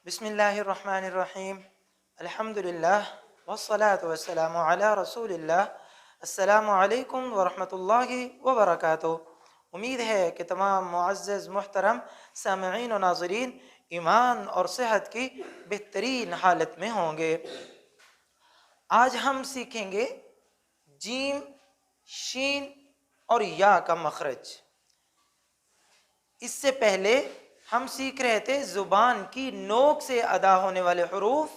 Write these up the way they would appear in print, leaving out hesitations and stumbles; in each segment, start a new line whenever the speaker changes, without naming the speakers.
बिस्मिल्लाहिर्रहमानिर्रहीम अल्हम्दुलिल्लाह वस्सलातु वस्सलामु अला रसूलिल्लाह अस्सलामु अलैकुम वरहमतुल्लाहि वबरकातुहू। उम्मीद है कि तमाम मुअज़्ज़ज़ मुहतरम सामईन और नाज़रीन ईमान और सेहत की बेहतरीन हालत में होंगे। आज हम सीखेंगे जीम, शीन और या का मखरज। इससे पहले हम सीख रहे थे जुबान की नोक से अदा होने वाले हुरूफ।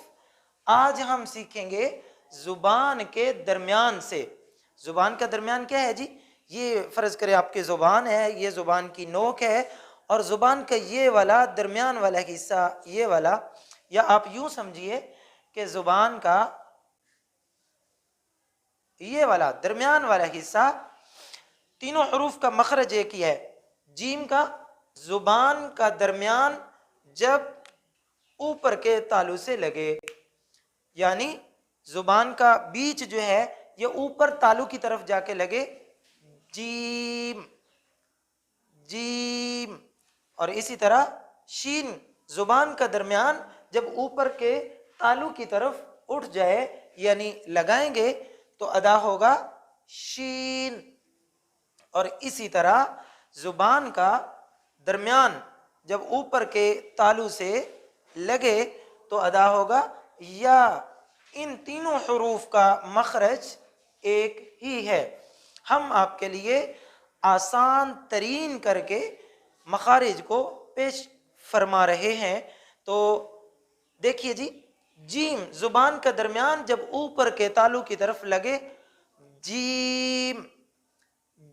आज हम सीखेंगे जुबान के दरमियान से। जुबान का दरमियान क्या है जी? ये फर्ज करें आपकी जुबान है, ये जुबान की नोक है, और जुबान का ये वाला दरमियान वाला हिस्सा, ये वाला, या आप यूं समझिए कि जुबान का ये वाला दरमियान वाला हिस्सा, तीनों हुरूफ का मखरज एक ही है। जीम का जुबान का दरमियान जब ऊपर के तालु से लगे, यानी जुबान का बीच जो है ये ऊपर तालु की तरफ जाके लगे, जीम जीम। और इसी तरह शीन, जुबान का दरमियान जब ऊपर के तालु की तरफ उठ जाए यानी लगाएंगे तो अदा होगा शीन। और इसी तरह जुबान का दरमियान जब ऊपर के तालु से लगे तो अदा होगा या। इन तीनों हुरूफ का मखरज एक ही है। हम आपके लिए आसान तरीन करके मखारिज को पेश फरमा रहे हैं। तो देखिए जी, जीम जुबान का दरमियान जब ऊपर के तालु की तरफ लगे, जीम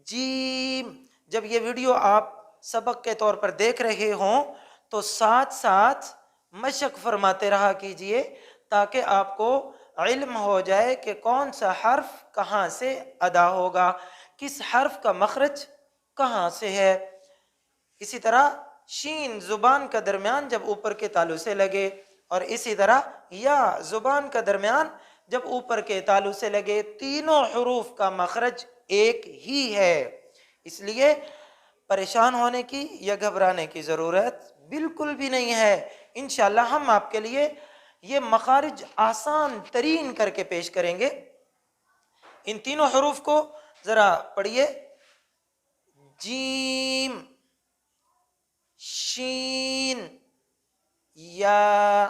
जीम। जब ये वीडियो आप सबक के तौर पर देख रहे हों तो साथ साथ मशक फरमाते रहा कीजिए ताकि आपको इल्म हो जाए कि कौन सा हर्फ कहाँ से अदा होगा, किस हर्फ का मखरज कहाँ से है। इसी तरह शीन जुबान का दरमियान जब ऊपर के तालु से लगे, और इसी तरह या जुबान का दरमियान जब ऊपर के तालु से लगे, तीनों हुरूफ का मखरज एक ही है। इसलिए परेशान होने की या घबराने की ज़रूरत बिल्कुल भी नहीं है। इंशाअल्लाह हम आपके लिए ये मखारिज आसान तरीन करके पेश करेंगे। इन तीनों हुरूफ को ज़रा पढ़िए। जीम, शीन, या।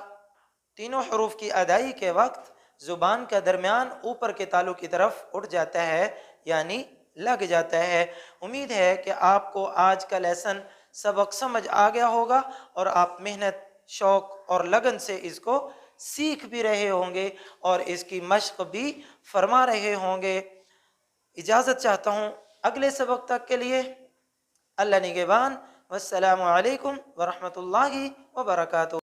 तीनों हुरूफ की अदाई के वक्त जुबान का दरमियान ऊपर के तालु की तरफ उठ जाता है यानी लग जाता है। उम्मीद है कि आपको आज का लेसन सबक समझ आ गया होगा और आप मेहनत, शौक और लगन से इसको सीख भी रहे होंगे और इसकी मश्क भी फरमा रहे होंगे। इजाज़त चाहता हूँ अगले सबक तक के लिए। अल्लाह निगहबान। वस्सलामु अलैकुम वरहमतुल्लाहि वबरकातुहू।